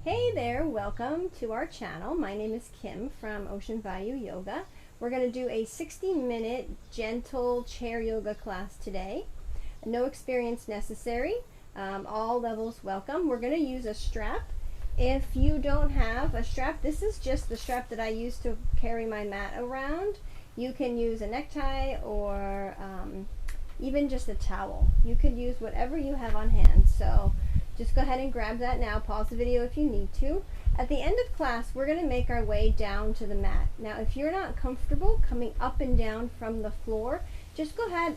Hey there, welcome to our channel. My name is Kim from Vayu Yoga. We're going to do a 60-minute gentle chair yoga class today. No experience necessary. All levels welcome. We're going to use a strap. If you don't have a strap, this is just the strap that I use to carry my mat around. You can use a necktie or even just a towel. You could use whatever you have on hand. So just go ahead and grab that now. Pause the video if you need to. At the end of class, we're going to make our way down to the mat. Now, if you're not comfortable coming up and down from the floor, just go ahead.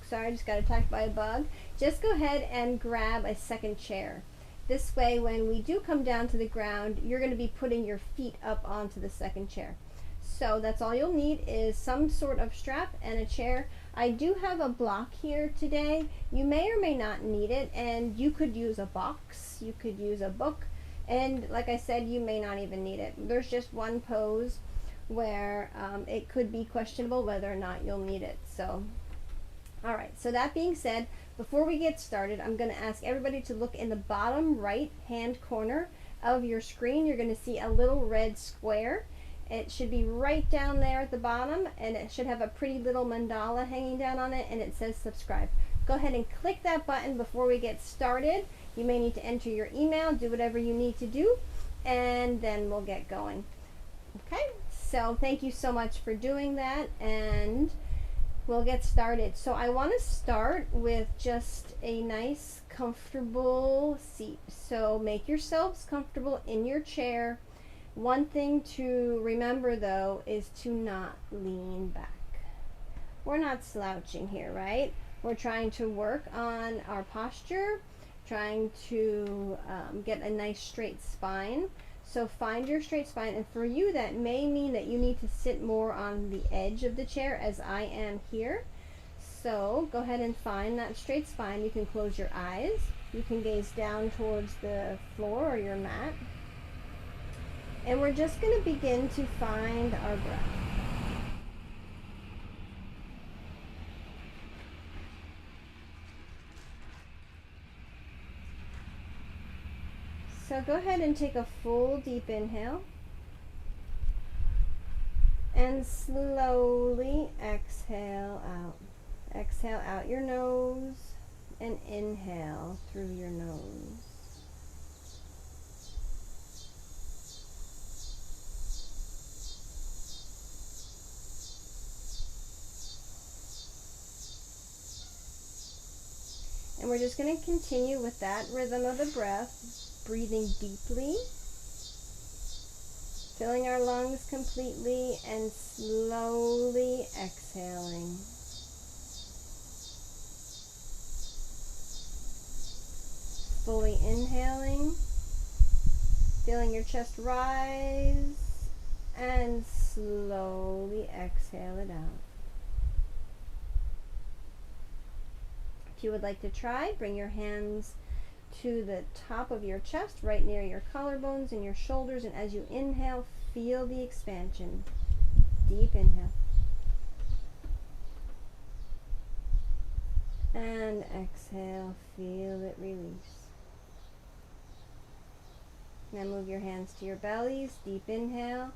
Sorry, I just got attacked by a bug. Just go ahead and grab a second chair. This way, when we do come down to the ground, you're going to be putting your feet up onto the second chair. So that's all you'll need is some sort of strap and a chair. I do have a block here today. You may or may not need it, and you could use a box, you could use a book, and like I said, you may not even need it. There's just one pose where it could be questionable whether or not you'll need it. So, all right, so that being said, before we get started, I'm going to ask everybody to look in the bottom right hand corner of your screen. You're going to see a little red square. It should be right down there at the bottom, and it should have a pretty little mandala hanging down on it, and it says subscribe. Go ahead and click that button before we get started. You may need to enter your email, do whatever you need to do, and then we'll get going. Okay, so thank you so much for doing that, and we'll get started. So I want to start with just a nice, comfortable seat. So make yourselves comfortable in your chair. One thing to remember though is to not lean back. We're not slouching here, right? We're trying to work on our posture, trying to get a nice straight spine. So find your straight spine, and for you that may mean that you need to sit more on the edge of the chair as I am here. So go ahead and find that straight spine. You can close your eyes. You can gaze down towards the floor or your mat. And we're just going to begin to find our breath. So go ahead and take a full deep inhale. And slowly exhale out. Exhale out your nose and inhale through your nose. And we're just going to continue with that rhythm of the breath, breathing deeply, filling our lungs completely, and slowly exhaling. Fully inhaling, feeling your chest rise, and slowly exhale it out. If you would like to try, bring your hands to the top of your chest, right near your collarbones and your shoulders, and as you inhale, feel the expansion. Deep inhale. And exhale, feel it release. Now move your hands to your bellies, deep inhale.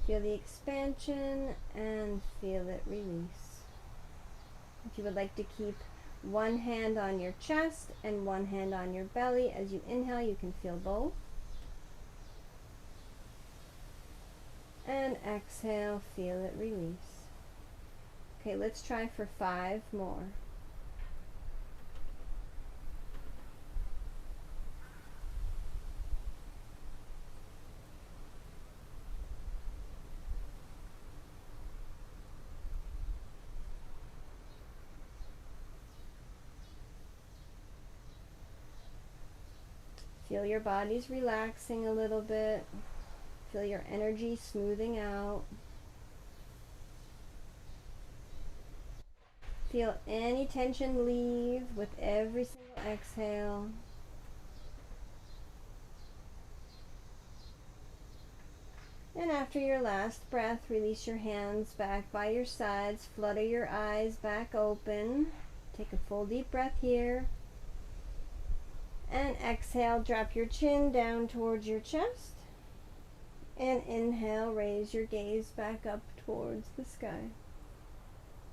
Feel the expansion and feel it release. If you would like to keep one hand on your chest and one hand on your belly, as you inhale, you can feel both. And exhale, feel it release. Okay, let's try for 5 more. Feel your body's relaxing a little bit. Feel your energy smoothing out. Feel any tension leave with every single exhale. And after your last breath, release your hands back by your sides, flutter your eyes back open. Take a full deep breath here. And exhale, drop your chin down towards your chest. And inhale, raise your gaze back up towards the sky.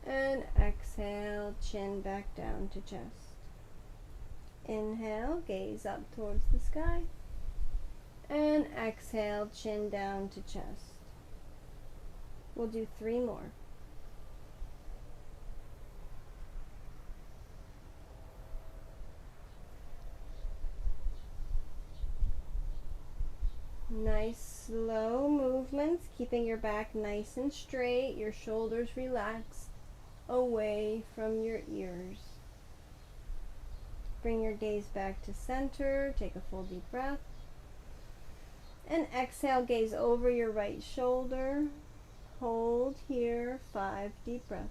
And exhale, chin back down to chest. Inhale, gaze up towards the sky. And exhale, chin down to chest. We'll do 3 more. Nice slow movements, keeping your back nice and straight, your shoulders relaxed, away from your ears. Bring your gaze back to center, take a full deep breath. And exhale, gaze over your right shoulder. Hold here, 5 deep breaths.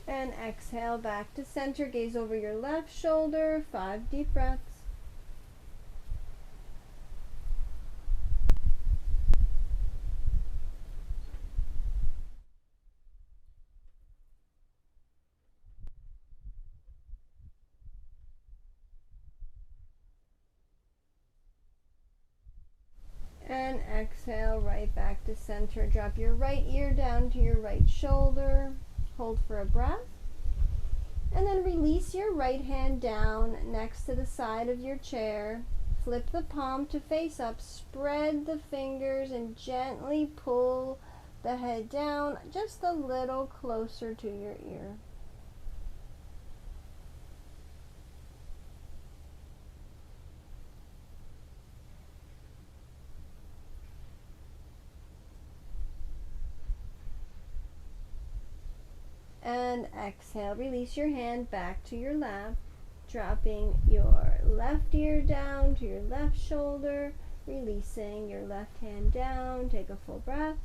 And exhale back to center, gaze over your left shoulder, 5 deep breaths. And exhale right back to center. Drop your right ear down to your right shoulder. Hold for a breath. And then release your right hand down next to the side of your chair. Flip the palm to face up. Spread the fingers and gently pull the head down just a little closer to your ear. And exhale, release your hand back to your lap, dropping your left ear down to your left shoulder, releasing your left hand down. Take a full breath.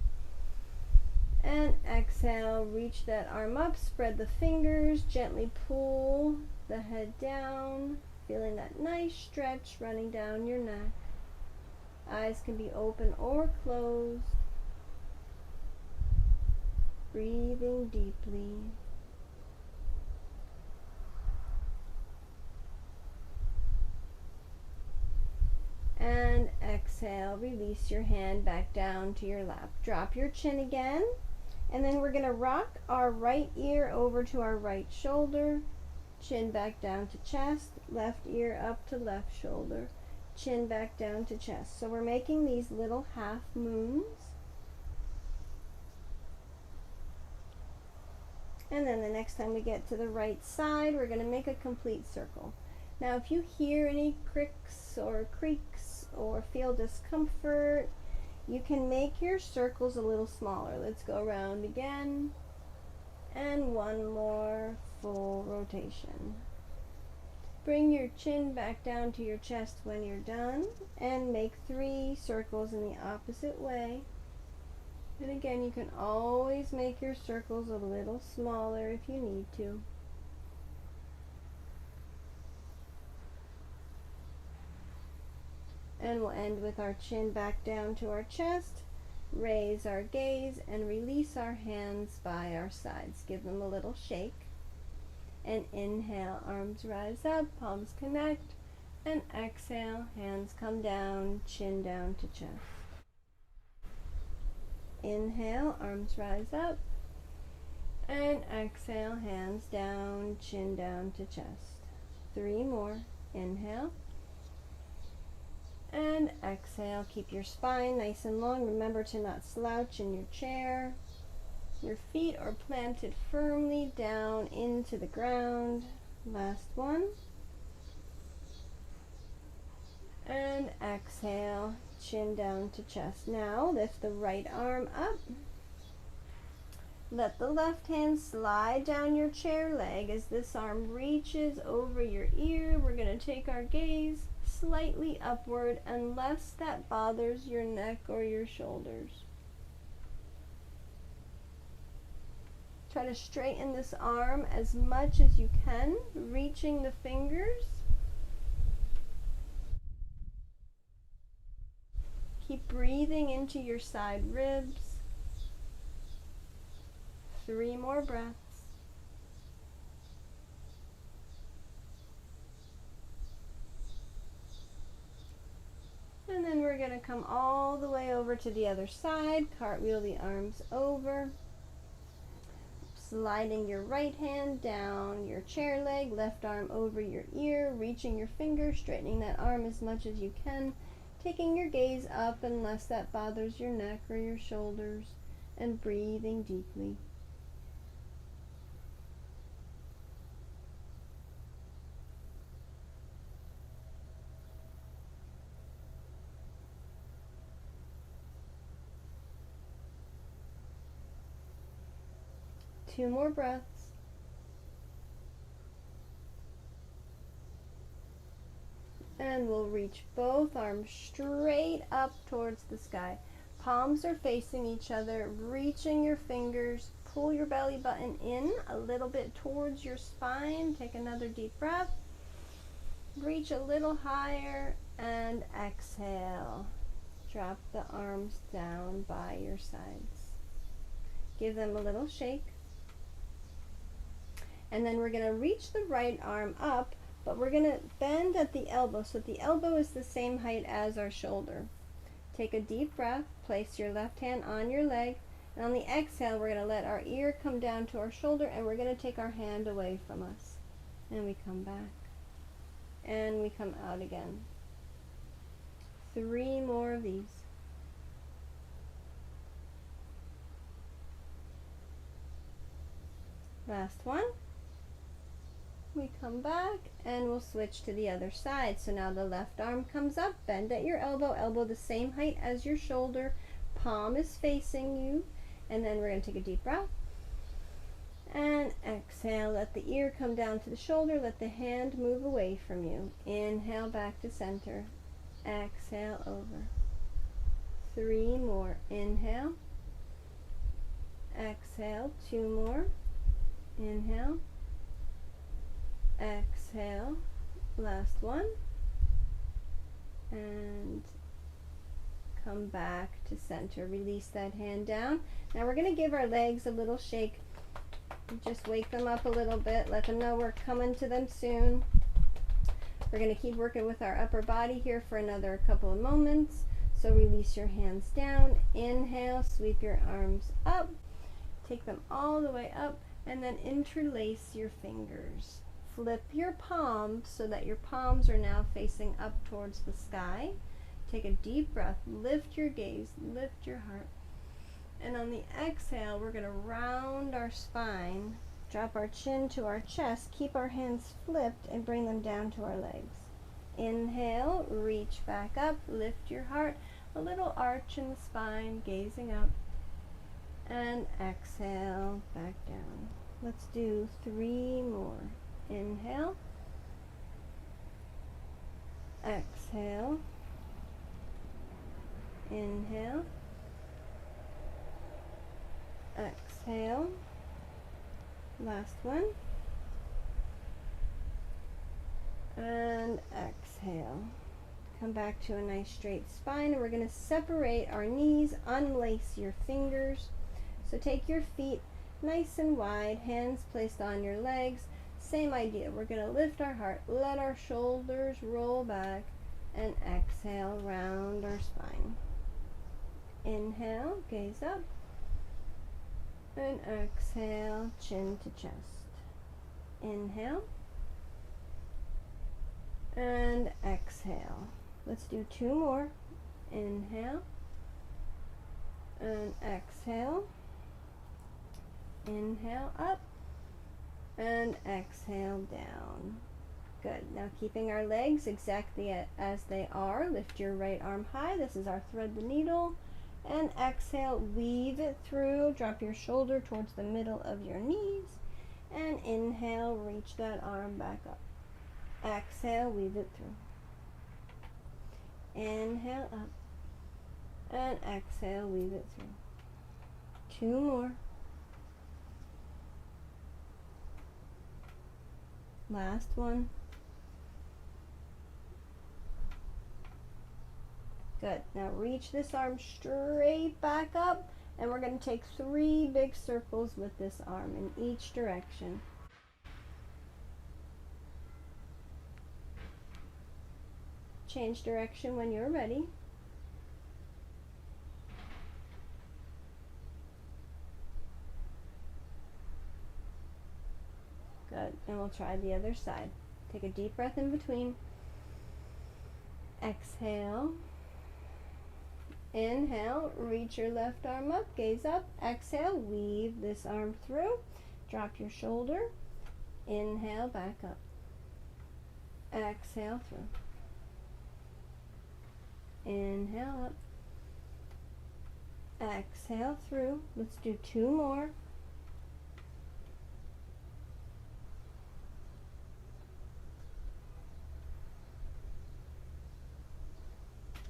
And exhale, reach that arm up, spread the fingers, gently pull the head down, feeling that nice stretch running down your neck. Eyes can be open or closed. Breathing deeply. And exhale, release your hand back down to your lap. Drop your chin again, and then we're going to rock our right ear over to our right shoulder, chin back down to chest, left ear up to left shoulder, chin back down to chest. So we're making these little half moons. And then the next time we get to the right side, we're going to make a complete circle. Now, if you hear any cricks or creaks or feel discomfort, you can make your circles a little smaller. Let's go around again. And one more full rotation. Bring your chin back down to your chest when you're done, and make 3 circles in the opposite way. And again, you can always make your circles a little smaller if you need to. And we'll end with our chin back down to our chest, raise our gaze, and release our hands by our sides. Give them a little shake. And inhale, arms rise up, palms connect, and exhale, hands come down, chin down to chest. Inhale, arms rise up, and exhale, hands down, chin down to chest. 3 more. Inhale, and exhale. Keep your spine nice and long. Remember to not slouch in your chair. Your feet are planted firmly down into the ground. Last one. And exhale, chin down to chest. Now lift the right arm up. Let the left hand slide down your chair leg as this arm reaches over your ear. We're going to take our gaze slightly upward unless that bothers your neck or your shoulders. Try to straighten this arm as much as you can, reaching the fingers. Keep breathing into your side ribs. 3 more breaths. And then we're going to come all the way over to the other side. Cartwheel the arms over. Sliding your right hand down your chair leg, left arm over your ear, reaching your finger, straightening that arm as much as you can, taking your gaze up unless that bothers your neck or your shoulders, and breathing deeply. Two more breaths. And we'll reach both arms straight up towards the sky. Palms are facing each other, reaching your fingers. Pull your belly button in a little bit towards your spine. Take another deep breath. Reach a little higher and exhale. Drop the arms down by your sides. Give them a little shake. And then we're going to reach the right arm up, but we're going to bend at the elbow so the elbow is the same height as our shoulder. Take a deep breath, place your left hand on your leg, and on the exhale we're going to let our ear come down to our shoulder, and we're going to take our hand away from us. And we come back. And we come out again. 3 more of these. Last one. We come back and we'll switch to the other side. So now the left arm comes up, bend at your elbow, elbow the same height as your shoulder, palm is facing you, and then we're going to take a deep breath. And exhale, let the ear come down to the shoulder, let the hand move away from you. Inhale back to center, exhale over. 3 more, inhale, exhale, 2 more, inhale, exhale, last one, and come back to center. Release that hand down. Now we're going to give our legs a little shake. Just wake them up a little bit, let them know we're coming to them soon. We're going to keep working with our upper body here for another couple of moments. So release your hands down, inhale, sweep your arms up, take them all the way up, and then interlace your fingers. Flip your palms so that your palms are now facing up towards the sky. Take a deep breath, lift your gaze, lift your heart. And on the exhale, we're going to round our spine, drop our chin to our chest, keep our hands flipped, and bring them down to our legs. Inhale, reach back up, lift your heart, a little arch in the spine, gazing up. And exhale, back down. Let's do 3 more. Inhale, exhale, inhale, exhale, last one, and exhale. Come back to a nice straight spine, and we're going to separate our knees, unlace your fingers. So take your feet nice and wide, hands placed on your legs. Same idea, we're going to lift our heart, let our shoulders roll back, and exhale, round our spine. Inhale, gaze up, and exhale, chin to chest. Inhale, and exhale. Let's do 2 more. Inhale, and exhale. Inhale up, and exhale down. Good. Now keeping our legs exactly as they are, lift your right arm high. This is our thread the needle. And exhale, weave it through. Drop your shoulder towards the middle of your knees. And inhale, reach that arm back up. Exhale, weave it through. Inhale up. And exhale, weave it through. 2 more. Last one. Good. Now reach this arm straight back up, and we're going to take 3 big circles with this arm in each direction. Change direction when you're ready. Good. And we'll try the other side. Take a deep breath in between. Exhale. Inhale, reach your left arm up, gaze up. Exhale, weave this arm through. Drop your shoulder. Inhale, back up. Exhale through. Inhale up. Exhale through. Let's do 2 more.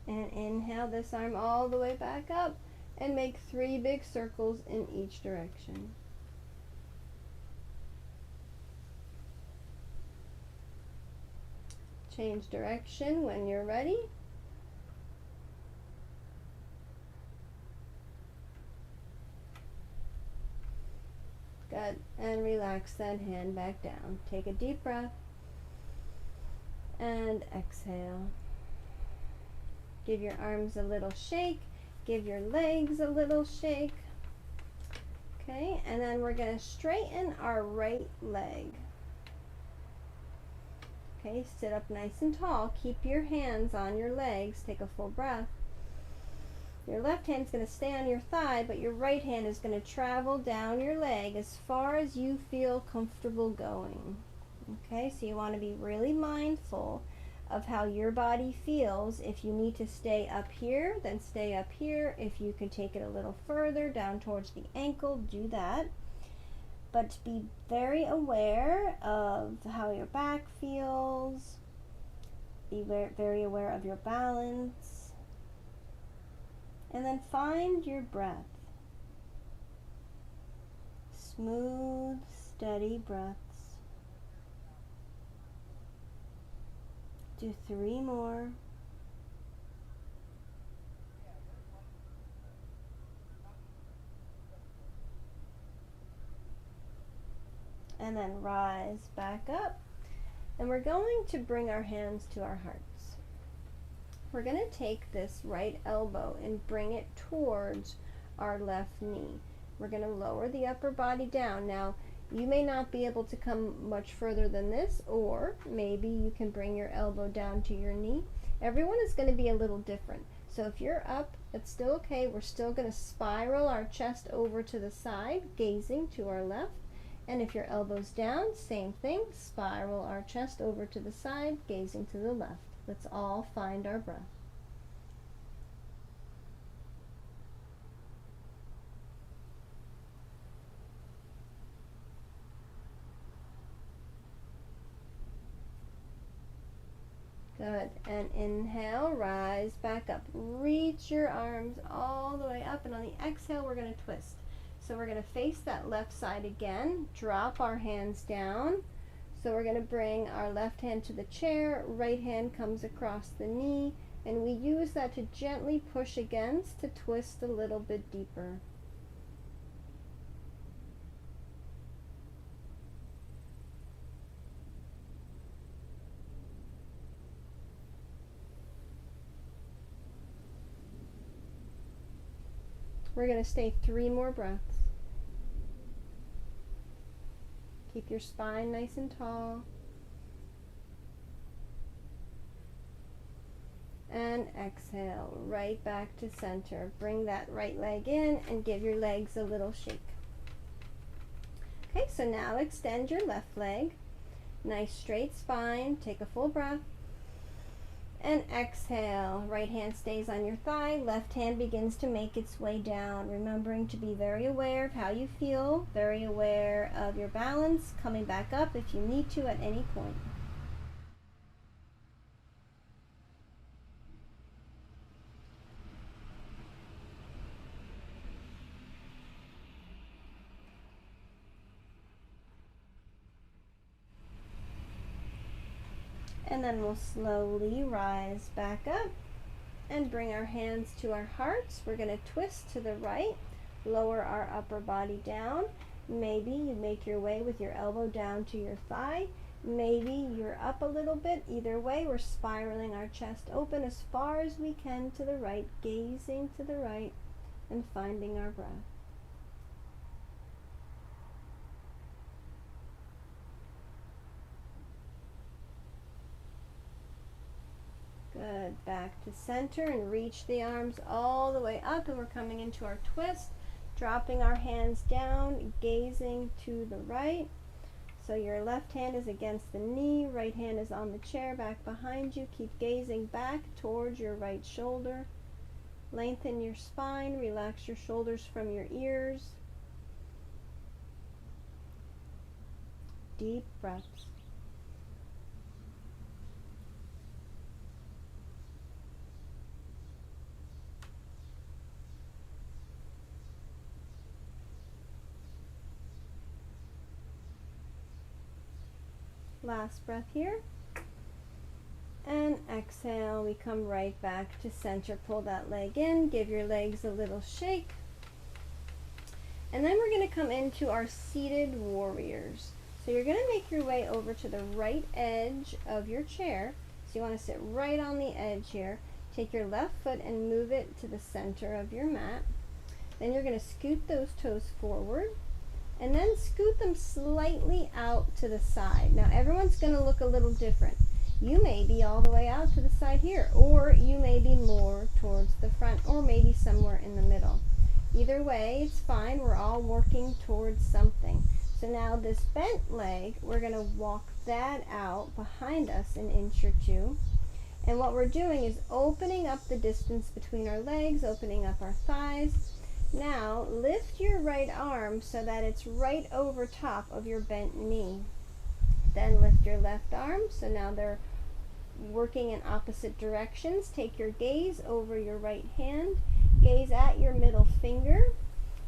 And inhale this arm all the way back up and make 3 big circles in each direction. Change direction when you're ready. Good. And relax that hand back down. Take a deep breath and exhale. Give your arms a little shake. Give your legs a little shake. Okay, and then we're going to straighten our right leg. Okay, sit up nice and tall. Keep your hands on your legs. Take a full breath. Your left hand is going to stay on your thigh, but your right hand is going to travel down your leg as far as you feel comfortable going. Okay, so you want to be really mindful of how your body feels. If you need to stay up here, then stay up here. If you can take it a little further down towards the ankle, do that. But be very aware of how your back feels. Be very aware of your balance. And then find your breath. Smooth, steady breaths. Do 3 more. And then rise back up. And we're going to bring our hands to our hearts. We're going to take this right elbow and bring it towards our left knee. We're going to lower the upper body down. Now, you may not be able to come much further than this, or maybe you can bring your elbow down to your knee. Everyone is going to be a little different. So if you're up, it's still okay. We're still going to spiral our chest over to the side, gazing to our left. And if your elbow's down, same thing. Spiral our chest over to the side, gazing to the left. Let's all find our breath. Good. And inhale, rise back up. Reach your arms all the way up, and on the exhale, we're going to twist. So we're going to face that left side again, drop our hands down. So we're going to bring our left hand to the chair, right hand comes across the knee, and we use that to gently push against to twist a little bit deeper. We're going to stay 3 more breaths. Keep your spine nice and tall. And exhale, right back to center. Bring that right leg in and give your legs a little shake. Okay, so now extend your left leg. Nice straight spine. Take a full breath. And exhale. Right hand stays on your thigh. Left hand begins to make its way down. Remembering to be very aware of how you feel. Very aware of your balance. Coming back up if you need to at any point. And then we'll slowly rise back up and bring our hands to our hearts. We're going to twist to the right, lower our upper body down. Maybe you make your way with your elbow down to your thigh. Maybe you're up a little bit. Either way, we're spiraling our chest open as far as we can to the right, gazing to the right and finding our breath. Good. Back to center and reach the arms all the way up, and we're coming into our twist, dropping our hands down, gazing to the right. So your left hand is against the knee, right hand is on the chair back behind you. Keep gazing back towards your right shoulder. Lengthen your spine, relax your shoulders from your ears. Deep breaths. Last breath here. And exhale, we come right back to center. Pull that leg in, give your legs a little shake. And then we're going to come into our seated warriors. So you're going to make your way over to the right edge of your chair. So you want to sit right on the edge here. Take your left foot and move it to the center of your mat. Then you're going to scoot those toes forward. And then scoot them slightly out to the side. Now everyone's going to look a little different. You may be all the way out to the side here, or you may be more towards the front, or maybe somewhere in the middle. Either way, it's fine. We're all working towards something. So now this bent leg, we're going to walk that out behind us an inch or two. And what we're doing is opening up the distance between our legs, opening up our thighs. Now, lift your right arm so that it's right over top of your bent knee. Then lift your left arm, so now they're working in opposite directions. Take your gaze over your right hand. Gaze at your middle finger.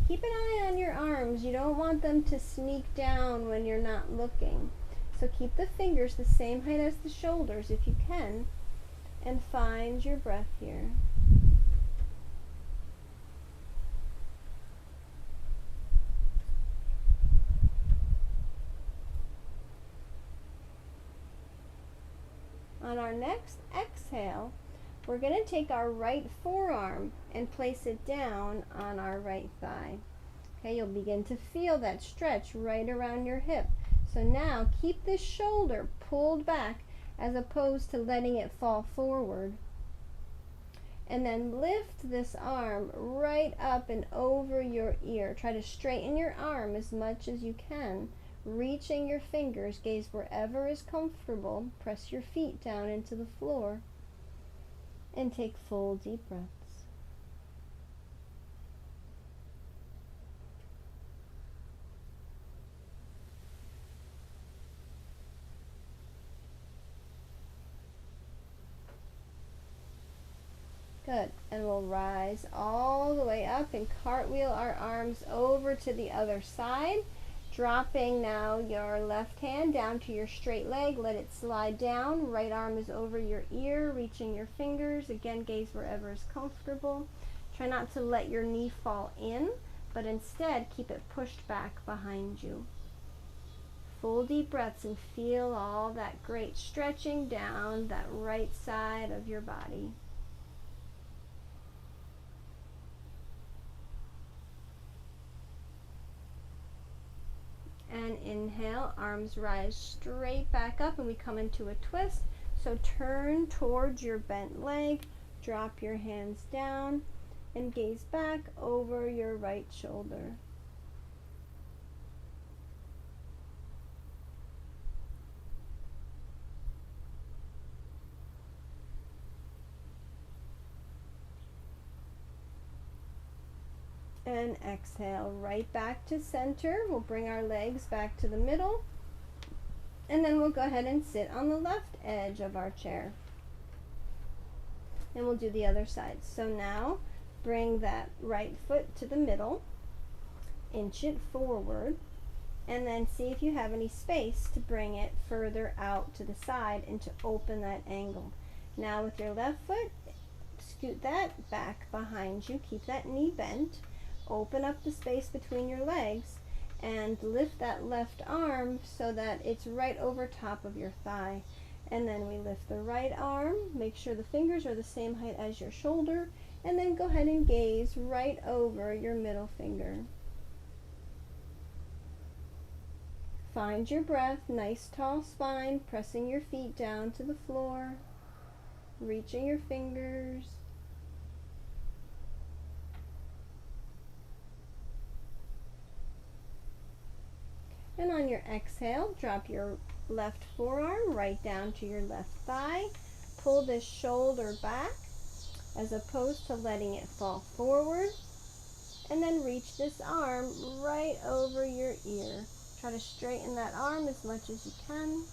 Keep an eye on your arms. You don't want them to sneak down when you're not looking. So keep the fingers the same height as the shoulders if you can, and find your breath here. On our next exhale, we're going to take our right forearm and place it down on our right thigh. Okay, you'll begin to feel that stretch right around your hip. So now keep this shoulder pulled back as opposed to letting it fall forward. And then lift this arm right up and over your ear. Try to straighten your arm as much as you can. Reaching your fingers, gaze wherever is comfortable. Press your feet down into the floor. And take full deep breaths. Good. And we'll rise all the way up and cartwheel our arms over to the other side. Dropping now your left hand down to your straight leg. Let it slide down. Right arm is over your ear, reaching your fingers. Again, gaze wherever is comfortable. Try not to let your knee fall in, but instead keep it pushed back behind you. Full deep breaths and feel all that great stretching down that right side of your body. And inhale, arms rise straight back up and we come into a twist. So turn towards your bent leg, drop your hands down and gaze back over your right shoulder. And exhale right back to center. We'll bring our legs back to the middle. And then we'll go ahead and sit on the left edge of our chair. And we'll do the other side. So now bring that right foot to the middle. Inch it forward. And then see if you have any space to bring it further out to the side and to open that angle. Now with your left foot, scoot that back behind you, keep that knee bent, open up the space between your legs, and lift that left arm so that it's right over top of your thigh. And then we lift the right arm, make sure the fingers are the same height as your shoulder, and then go ahead and gaze right over your middle finger. Find your breath, nice tall spine, pressing your feet down to the floor, reaching your fingers. And on your exhale, drop your left forearm right down to your left thigh. Pull this shoulder back as opposed to letting it fall forward. And then reach this arm right over your ear. Try to straighten that arm as much as you can.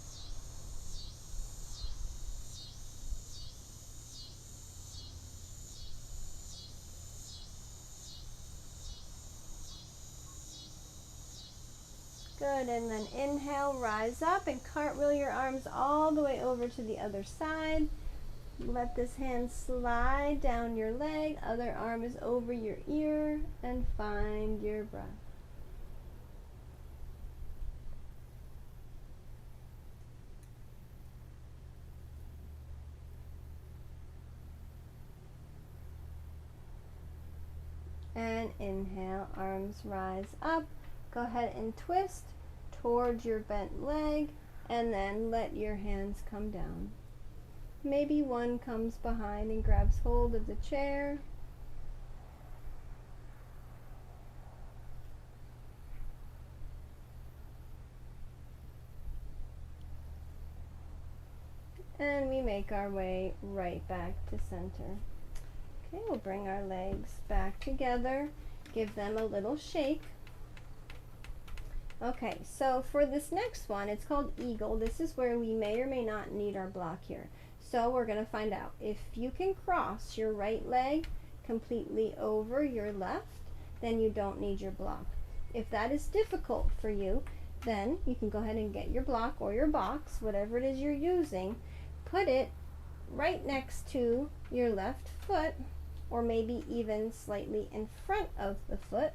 Good, and then inhale, rise up and cartwheel your arms all the way over to the other side. Let this hand slide down your leg, other arm is over your ear, and find your breath. And inhale, arms rise up. Go ahead and twist towards your bent leg, and then let your hands come down. Maybe one comes behind and grabs hold of the chair. And we make our way right back to center. Okay, we'll bring our legs back together, give them a little shake. Okay, so for this next one, it's called Eagle. This is where we may or may not need our block here. So we're going to find out. If you can cross your right leg completely over your left, then you don't need your block. If that is difficult for you, then you can go ahead and get your block or your box, whatever it is you're using, put it right next to your left foot, or maybe even slightly in front of the foot.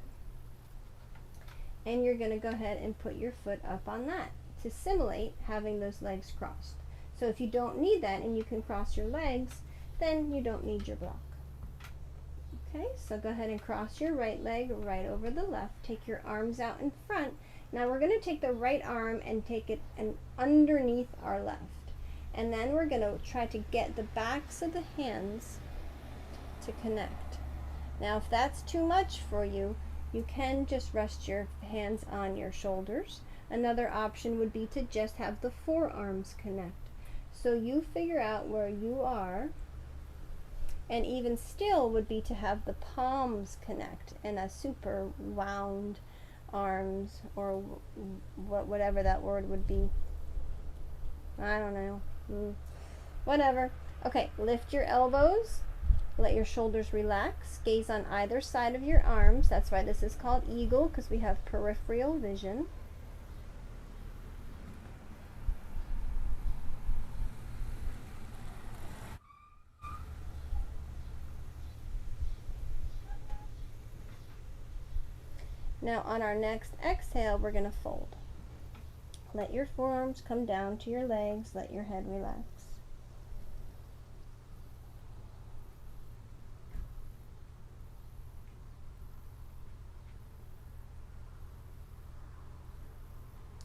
And you're going to go ahead and put your foot up on that to simulate having those legs crossed. So if you don't need that and you can cross your legs, then you don't need your block. Okay, so go ahead and cross your right leg right over the left. Take your arms out in front. Now we're going to take the right arm and take it underneath our left. And then we're going to try to get the backs of the hands to connect. Now if that's too much for you, you can just rest your hands on your shoulders. Another option would be to just have the forearms connect. So you figure out where you are, and even still would be to have the palms connect in a super wound arms, or whatever that word would be. I don't know. Whatever. Okay, lift your elbows. Let your shoulders relax. Gaze on either side of your arms. That's why this is called Eagle, because we have peripheral vision. Now on our next exhale, we're going to fold. Let your forearms come down to your legs. Let your head relax.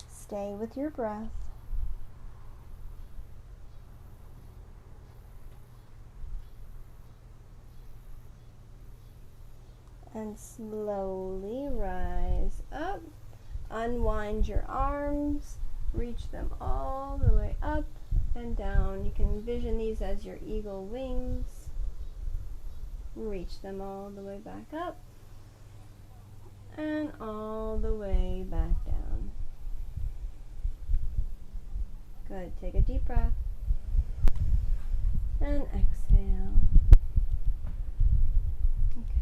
Stay with your breath. And slowly rise up. Unwind your arms. Reach them all the way up and down. You can envision these as your eagle wings. Reach them all the way back up and all the way back down. Good. Take a deep breath and exhale.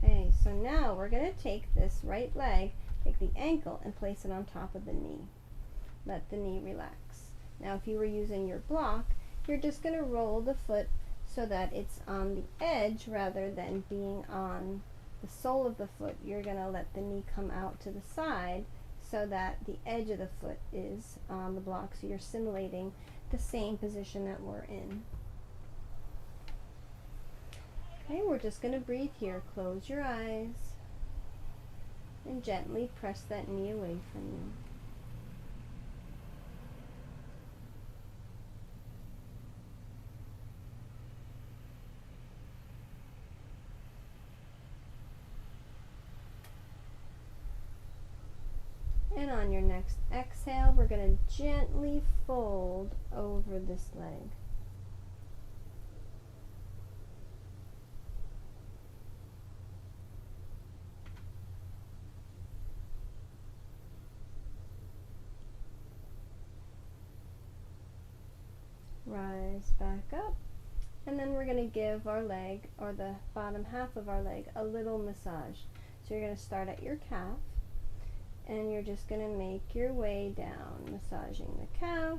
Okay, so now we're going to take this right leg Take the ankle and place it on top of the knee. Let the knee relax. Now if you were using your block, you're just going to roll the foot so that it's on the edge rather than being on the sole of the foot. You're going to let the knee come out to the side so that the edge of the foot is on the block, so you're simulating the same position that we're in. Okay, we're just going to breathe here. Close your eyes and gently press that knee away from you. And on your next exhale, we're going to gently fold over this leg. Rise back up, and then we're going to give our leg, or the bottom half of our leg, a little massage. So you're going to start at your calf, and you're just going to make your way down, massaging the calf,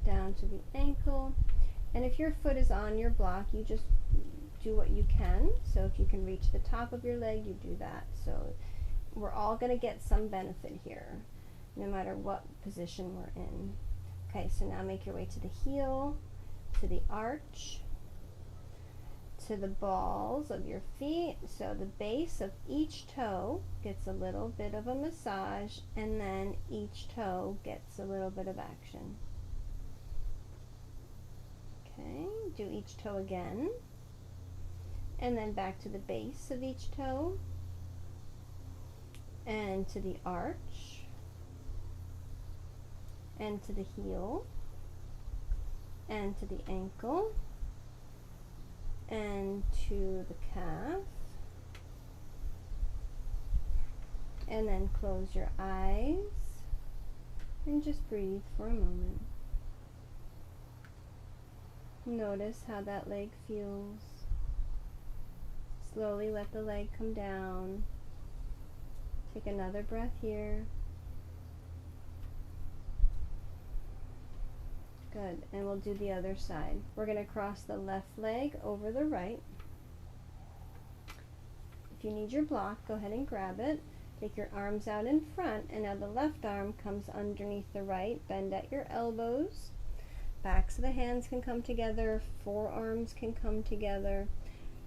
down to the ankle. And if your foot is on your block, you just do what you can. So if you can reach the top of your leg, you do that. So we're all going to get some benefit here, no matter what position we're in. Okay, so now make your way to the heel, to the arch, to the balls of your feet. So the base of each toe gets a little bit of a massage, and then each toe gets a little bit of action. Okay, do each toe again, and then back to the base of each toe, and to the arch, and to the heel, and to the ankle, and to the calf, and then close your eyes and just breathe for a moment. Notice how that leg feels. Slowly let the leg come down. Take another breath here. Good, and we'll do the other side. We're going to cross the left leg over the right. If you need your block, go ahead and grab it. Take your arms out in front, and now the left arm comes underneath the right. Bend at your elbows. Backs of the hands can come together. Forearms can come together.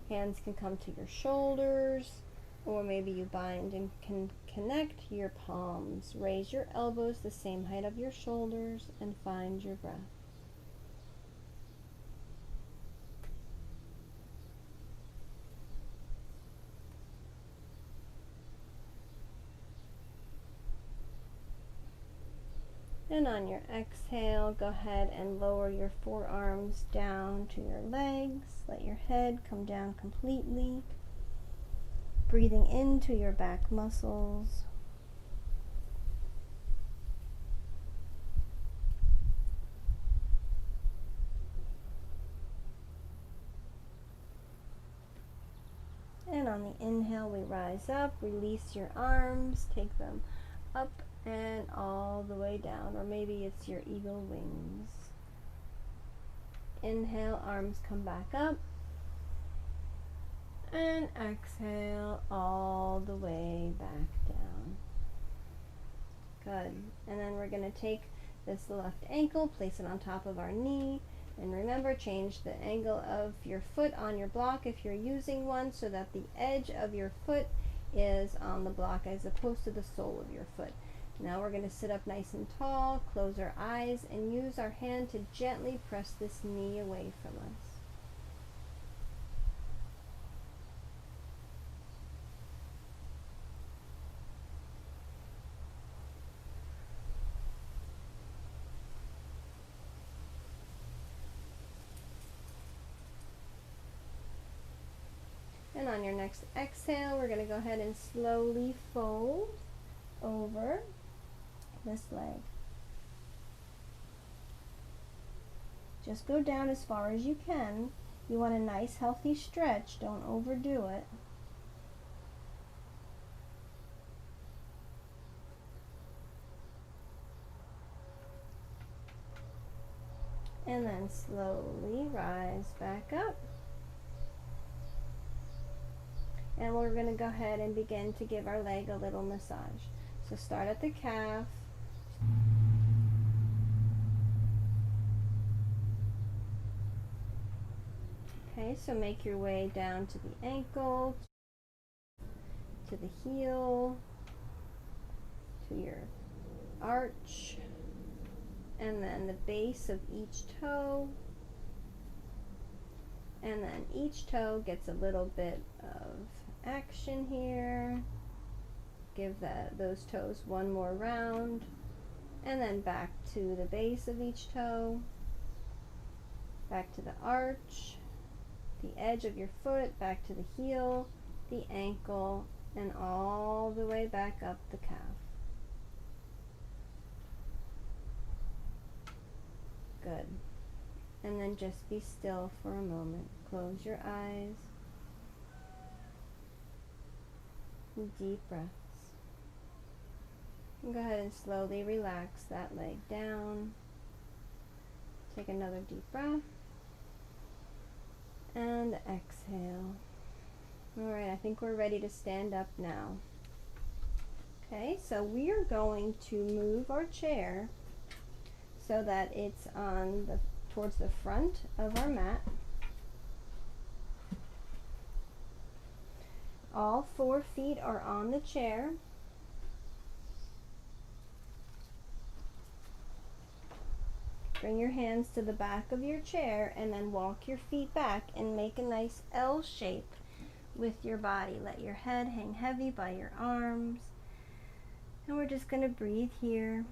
Hands can come to your shoulders, or maybe you bind and can connect your palms. Raise your elbows the same height of your shoulders and find your breath. And on your exhale, go ahead and lower your forearms down to your legs. Let your head come down completely. Breathing into your back muscles. And on the inhale, we rise up, release your arms, take them up and all the way down, or maybe it's your eagle wings. Inhale, arms come back up, and exhale all the way back down. Good. And then we're going to take this left ankle, place it on top of our knee, and remember, change the angle of your foot on your block if you're using one, so that the edge of your foot is on the block as opposed to the sole of your foot. Now we're going to sit up nice and tall, close our eyes, and use our hand to gently press this knee away from us. And on your next exhale, we're going to go ahead and slowly fold over this leg. Just go down as far as you can. You want a nice healthy stretch, don't overdo it. and then slowly rise back up. And we're going to go ahead and begin to give our leg a little massage. So start at the calf. Okay, so make your way down to the ankle, to the heel, to your arch, and then the base of each toe. And then each toe gets a little bit of action here. Give those toes one more round, and then back to the base of each toe, back to the arch, the edge of your foot, back to the heel, the ankle, and all the way back up the calf. Good. And then just be still for a moment. Close your eyes. Deep breaths. And go ahead and slowly relax that leg down. Take another deep breath. And exhale. Alright, I think we're ready to stand up now. Okay, so we are going to move our chair so that it's on towards the front of our mat. All 4 feet are on the chair. Bring your hands to the back of your chair and then walk your feet back and make a nice L shape with your body. Let your head hang heavy by your arms. And we're just going to breathe here.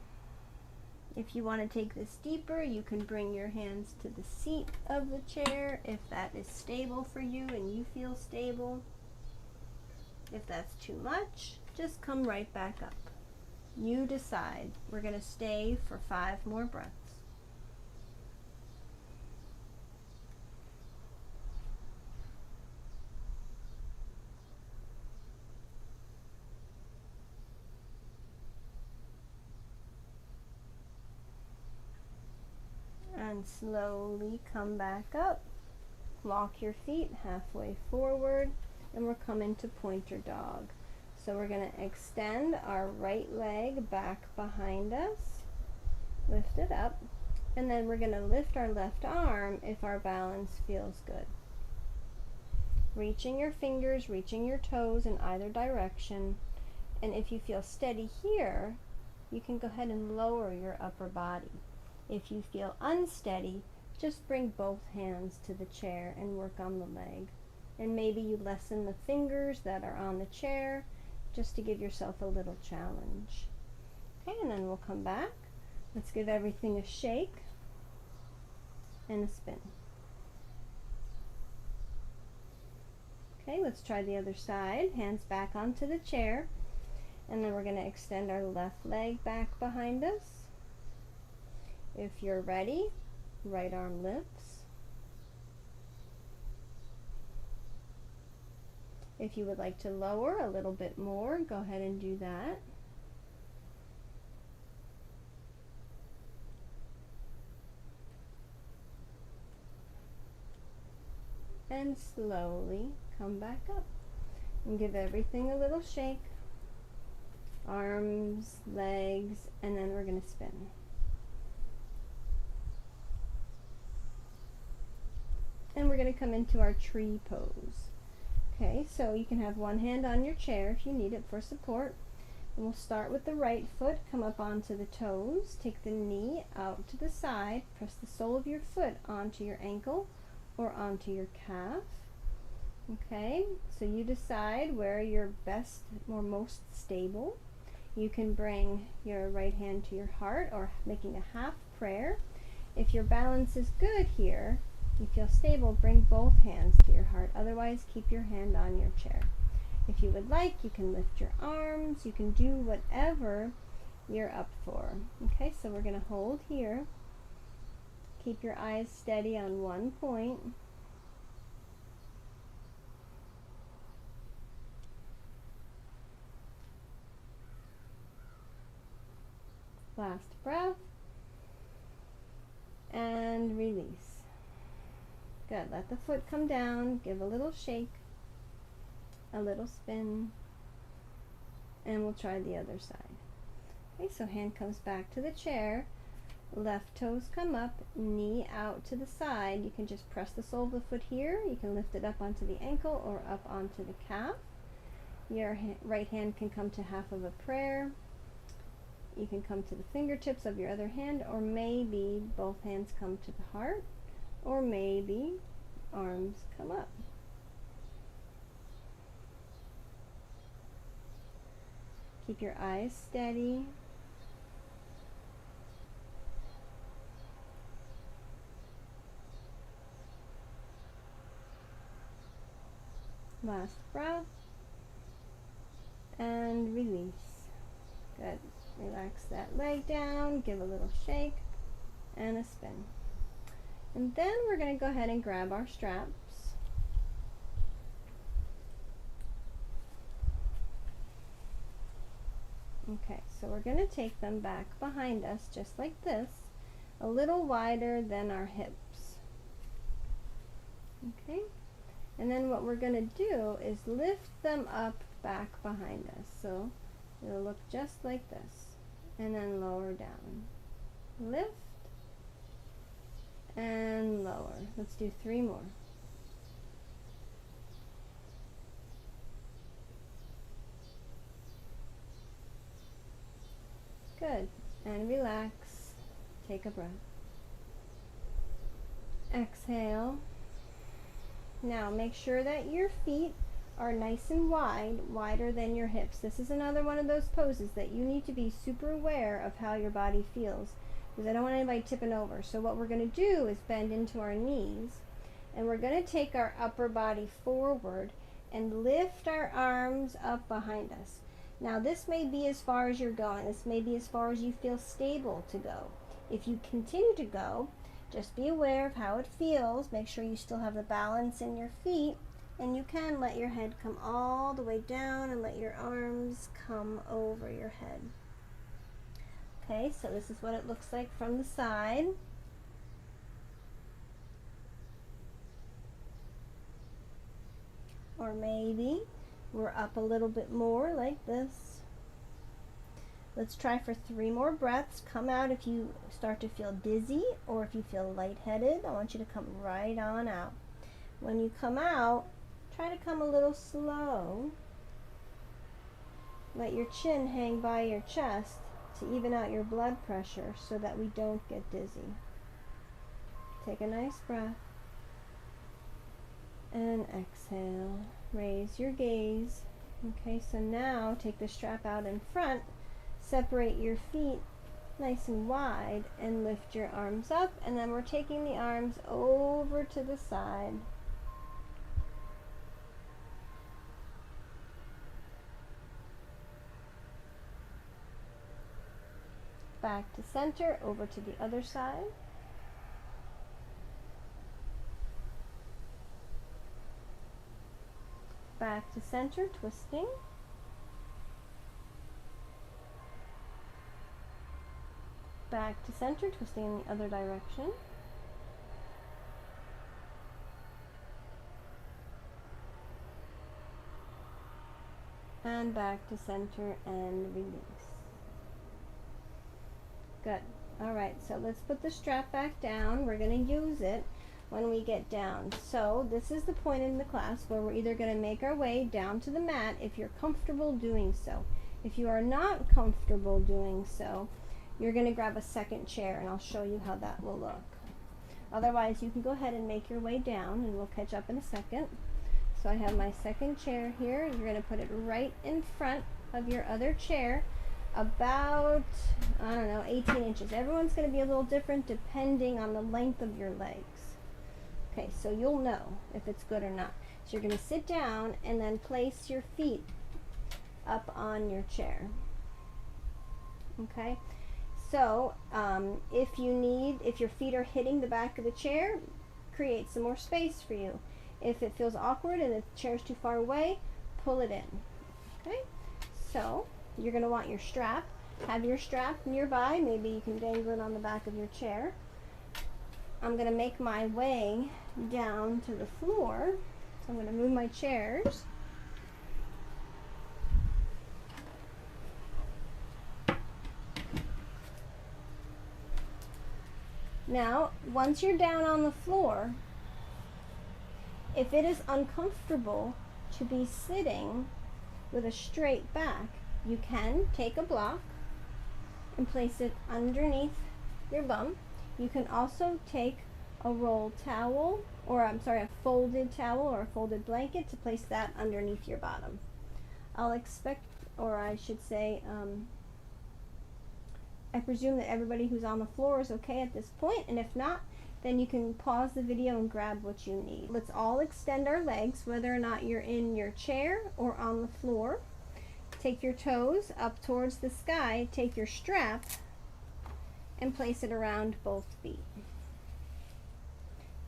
If you want to take this deeper, you can bring your hands to the seat of the chair if that is stable for you and you feel stable. If that's too much, just come right back up. You decide. We're going to stay for 5 more breaths. And slowly come back up. Walk your feet halfway forward, and we're coming to pointer dog. So we're going to extend our right leg back behind us, lift it up, and then we're going to lift our left arm if our balance feels good. Reaching your fingers, reaching your toes in either direction, and if you feel steady here, you can go ahead and lower your upper body. If you feel unsteady, just bring both hands to the chair and work on the leg. And maybe you lessen the fingers that are on the chair just to give yourself a little challenge. Okay, and then we'll come back. Let's give everything a shake and a spin. Okay, let's try the other side. Hands back onto the chair. And then we're going to extend our left leg back behind us. If you're ready, right arm lifts. If you would like to lower a little bit more, go ahead and do that. And slowly come back up. And give everything a little shake. Arms, legs, and then we're going to spin. And we're going to come into our tree pose. Okay, so you can have one hand on your chair if you need it for support. And we'll start with the right foot, come up onto the toes, take the knee out to the side, press the sole of your foot onto your ankle or onto your calf. Okay, so you decide where you're best or most stable. You can bring your right hand to your heart or making a half prayer. If your balance is good here, you feel stable, bring both hands to your heart. Otherwise, keep your hand on your chair. If you would like, you can lift your arms. You can do whatever you're up for. Okay, so we're going to hold here. Keep your eyes steady on one point. Last breath. And and release. Good. Let the foot come down, give a little shake, a little spin, and we'll try the other side. Okay, so hand comes back to the chair, left toes come up, knee out to the side. You can just press the sole of the foot here. You can lift it up onto the ankle or up onto the calf. Your right hand can come to half of a prayer. You can come to the fingertips of your other hand, or maybe both hands come to the heart, or maybe arms come up. Keep your eyes steady. Last breath. And release. Good. Relax that leg down, give a little shake and a spin. And then we're going to go ahead and grab our straps. Okay, so we're going to take them back behind us just like this, a little wider than our hips. Okay, and then what we're going to do is lift them up back behind us. So it'll look just like this, and then lower down. Lift and lower. Let's do 3 more. Good. And relax. Take a breath. Exhale. Now make sure that your feet are nice and wide, wider than your hips. This is another one of those poses that you need to be super aware of how your body feels, because I don't want anybody tipping over. So what we're going to do is bend into our knees, and we're going to take our upper body forward and lift our arms up behind us. Now this may be as far as you're going. This may be as far as you feel stable to go. If you continue to go, just be aware of how it feels. Make sure you still have the balance in your feet, and you can let your head come all the way down and let your arms come over your head. Okay, so this is what it looks like from the side. Or maybe we're up a little bit more like this. Let's try for 3 more breaths. Come out if you start to feel dizzy or if you feel lightheaded. I want you to come right on out. When you come out, try to come a little slow. Let your chin hang by your chest to even out your blood pressure so that we don't get dizzy. Take a nice breath and exhale. Raise your gaze. Okay, so now take the strap out in front, separate your feet nice and wide, and lift your arms up, and then we're taking the arms over to the side. Back to center, over to the other side. Back to center, twisting. Back to center, twisting in the other direction. And back to center and release. Good. All right, so let's put the strap back down. We're going to use it when we get down. So this is the point in the class where we're either going to make our way down to the mat if you're comfortable doing so. If you are not comfortable doing so, you're going to grab a second chair, and I'll show you how that will look. Otherwise, you can go ahead and make your way down, and we'll catch up in a second. So I have my second chair here. You're going to put it right in front of your other chair, about, I don't know, 18 inches. Everyone's going to be a little different depending on the length of your legs. Okay, so you'll know if it's good or not. So you're going to sit down and then place your feet up on your chair. Okay, so if your feet are hitting the back of the chair, create some more space for you. If it feels awkward and the chair's too far away, pull it in. Okay, so you're going to want your strap. Have your strap nearby. Maybe you can dangle it on the back of your chair. I'm going to make my way down to the floor. So I'm going to move my chairs. Now, once you're down on the floor, if it is uncomfortable to be sitting with a straight back, you can take a block and place it underneath your bum. You can also take a rolled towel, or I'm sorry, a folded towel or a folded blanket to place that underneath your bottom. I'll expect, or I should say, I presume that everybody who's on the floor is okay at this point, and if not, then you can pause the video and grab what you need. Let's all extend our legs, whether or not you're in your chair or on the floor. Take your toes up towards the sky, take your strap, and place it around both feet.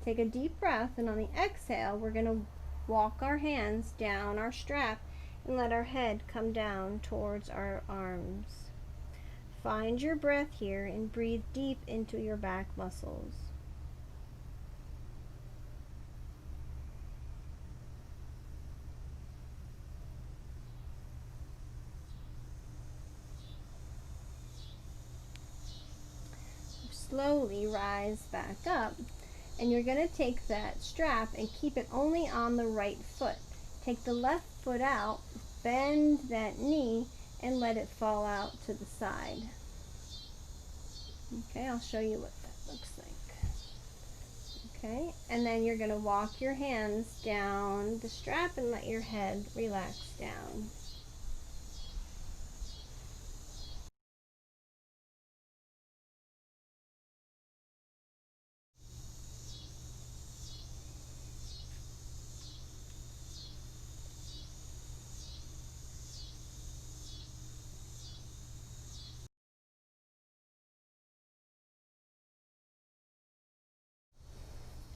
Take a deep breath, and on the exhale, we're going to walk our hands down our strap and let our head come down towards our arms. Find your breath here and breathe deep into your back muscles. Slowly rise back up, and you're going to take that strap and keep it only on the right foot. Take the left foot out, bend that knee, and let it fall out to the side. Okay, I'll show you what that looks like. Okay, and then you're going to walk your hands down the strap and let your head relax down.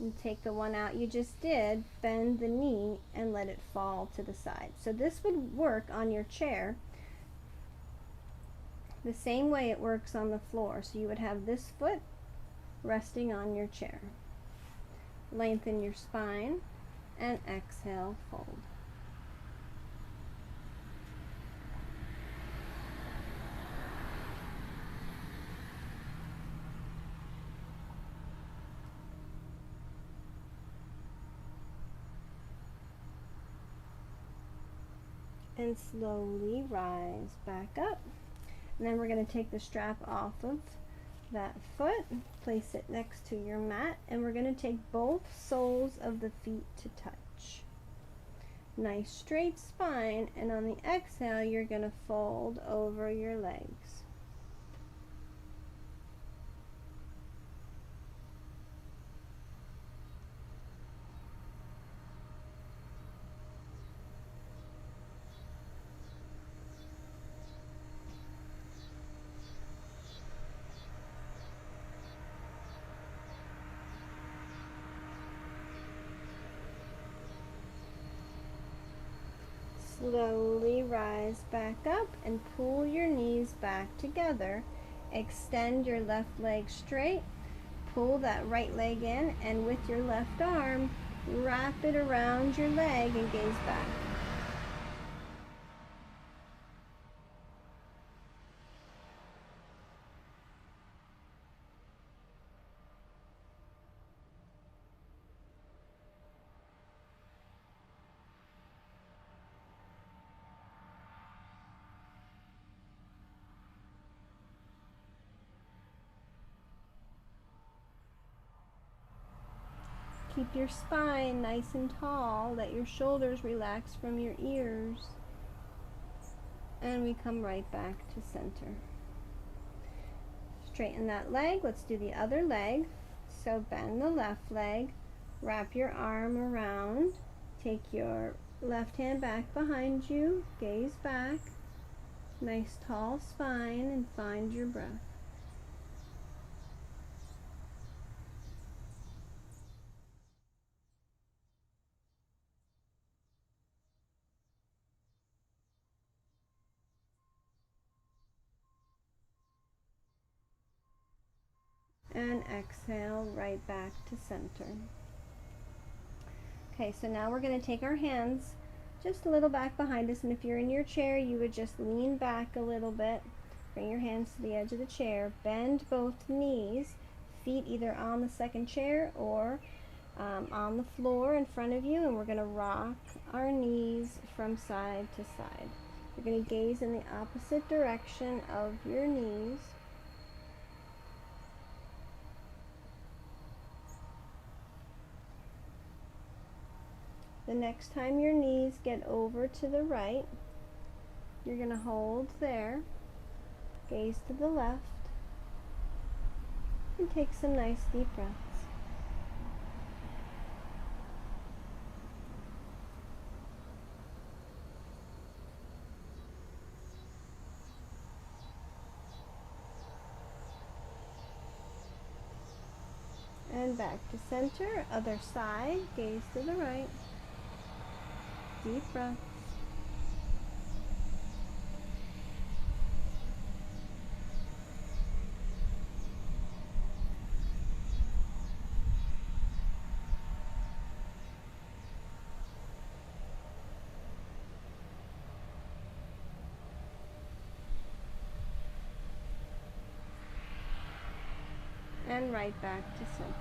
And take the one out you just did, bend the knee, and let it fall to the side. So this would work on your chair the same way it works on the floor. So you would have this foot resting on your chair. Lengthen your spine and exhale, fold. And slowly rise back up. And then we're going to take the strap off of that foot, place it next to your mat, and we're going to take both soles of the feet to touch. Nice straight spine, and on the exhale, you're going to fold over your legs. Slowly rise back up and pull your knees back together. Extend your left leg straight. Pull that right leg in, and with your left arm, wrap it around your leg and gaze back. Keep your spine nice and tall. Let your shoulders relax from your ears. And we come right back to center. Straighten that leg. Let's do the other leg. So bend the left leg. Wrap your arm around. Take your left hand back behind you. Gaze back. Nice tall spine, and find your breath. And exhale right back to center. Okay, so now we're going to take our hands just a little back behind us, and if you're in your chair, you would just lean back a little bit. Bring your hands to the edge of the chair. Bend both knees, feet either on the second chair or on the floor in front of you, and we're going to rock our knees from side to side. You're going to gaze in the opposite direction of your knees. The next time your knees get over to the right, you're going to hold there, gaze to the left, and take some nice deep breaths. And back to center, other side, gaze to the right, deep breath. And right back to center.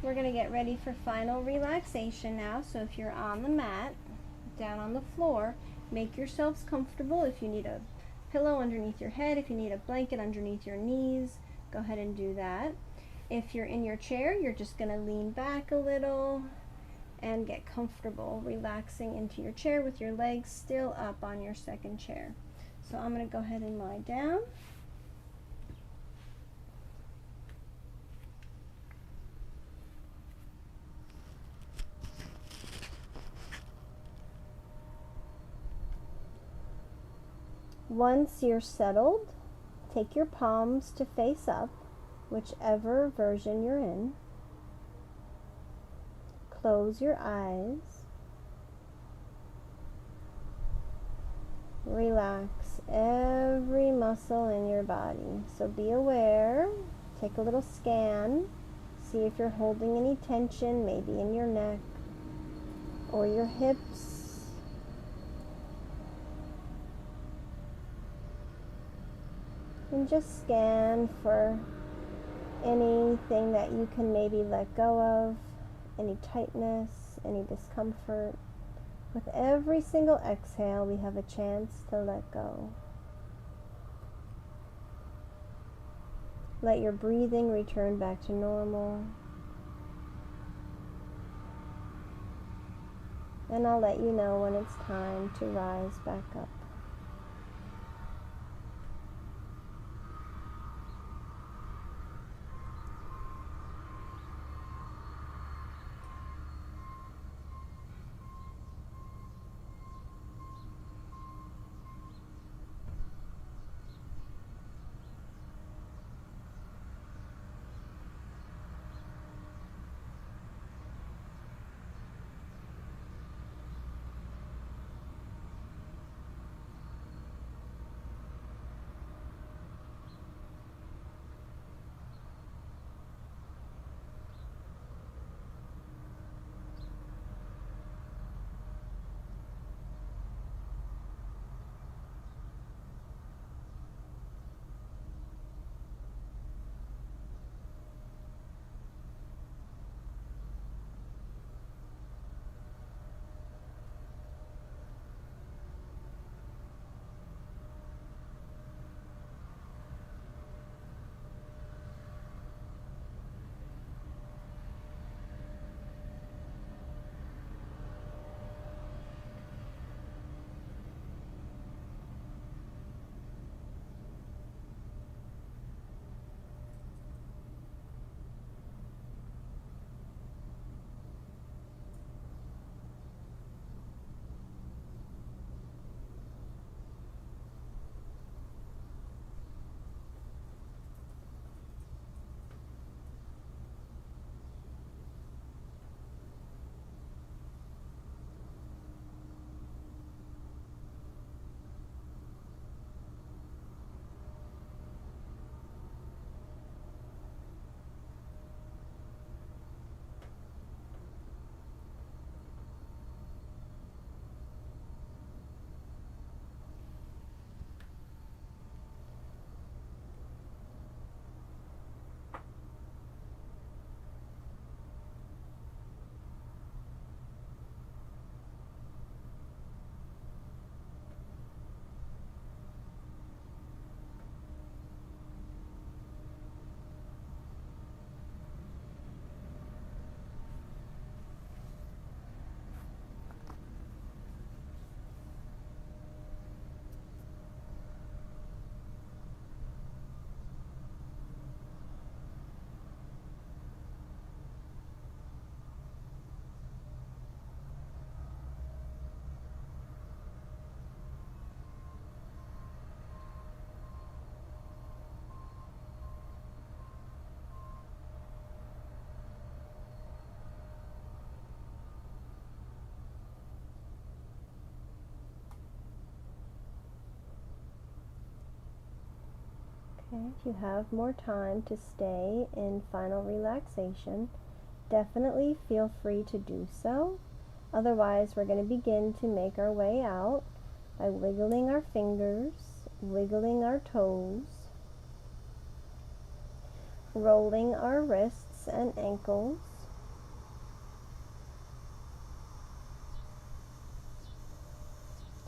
We're going to get ready for final relaxation now. So if you're on the mat, down on the floor, make yourselves comfortable. If you need a pillow underneath your head, if you need a blanket underneath your knees, go ahead and do that. If you're in your chair, you're just going to lean back a little and get comfortable, relaxing into your chair with your legs still up on your second chair. So I'm going to go ahead and lie down. Once you're settled, take your palms to face up, whichever version you're in. Close your eyes. Relax every muscle in your body. So be aware, take a little scan, see if you're holding any tension, maybe in your neck or your hips. And just scan for anything that you can maybe let go of, any tightness, any discomfort. With every single exhale, we have a chance to let go. Let your breathing return back to normal. And I'll let you know when it's time to rise back up. Okay, if you have more time to stay in final relaxation, definitely feel free to do so. Otherwise, we're going to begin to make our way out by wiggling our fingers, wiggling our toes, rolling our wrists and ankles,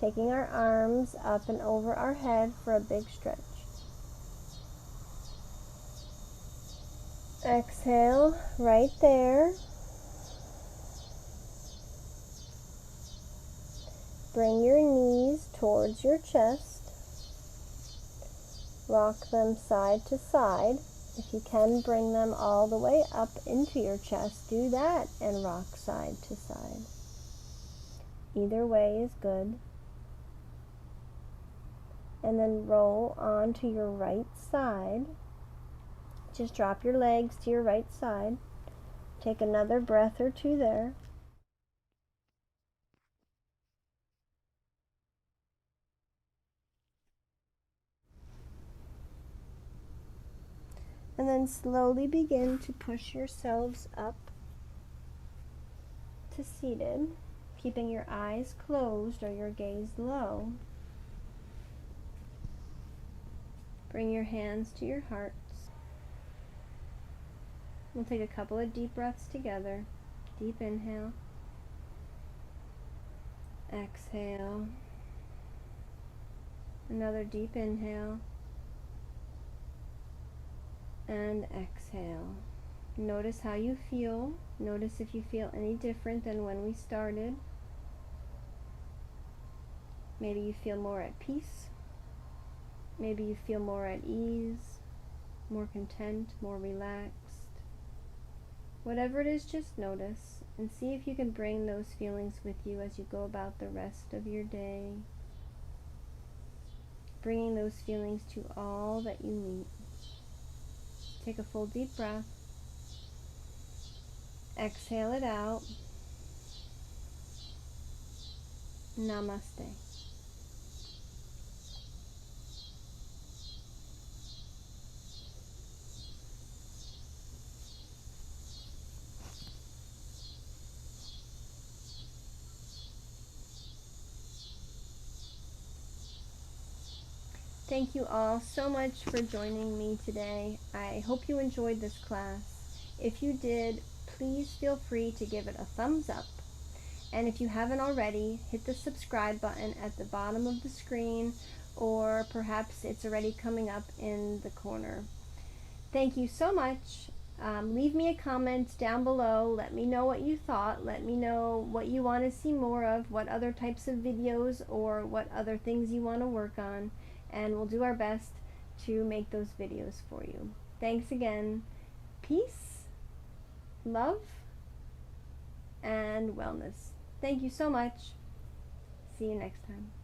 taking our arms up and over our head for a big stretch. Exhale right there. Bring your knees towards your chest. Rock them side to side. If you can bring them all the way up into your chest, do that and rock side to side. Either way is good. And then roll onto your right side. Just drop your legs to your right side. Take another breath or two there. And then slowly begin to push yourselves up to seated, keeping your eyes closed or your gaze low. Bring your hands to your hearts. We'll take a couple of deep breaths together. Deep inhale. Exhale. Another deep inhale. And exhale. Notice how you feel. Notice if you feel any different than when we started. Maybe you feel more at peace. Maybe you feel more at ease, more content, more relaxed. Whatever it is, just notice and see if you can bring those feelings with you as you go about the rest of your day. Bringing those feelings to all that you meet. Take a full deep breath. Exhale it out. Namaste. Thank you all so much for joining me today. I hope you enjoyed this class. If you did, please feel free to give it a thumbs up. And if you haven't already, hit the subscribe button at the bottom of the screen, or perhaps it's already coming up in the corner. Thank you so much. Leave me a comment down below. Let me know what you thought. Let me know what you want to see more of, what other types of videos or what other things you want to work on. And we'll do our best to make those videos for you. Thanks again. Peace, love, and wellness. Thank you so much. See you next time.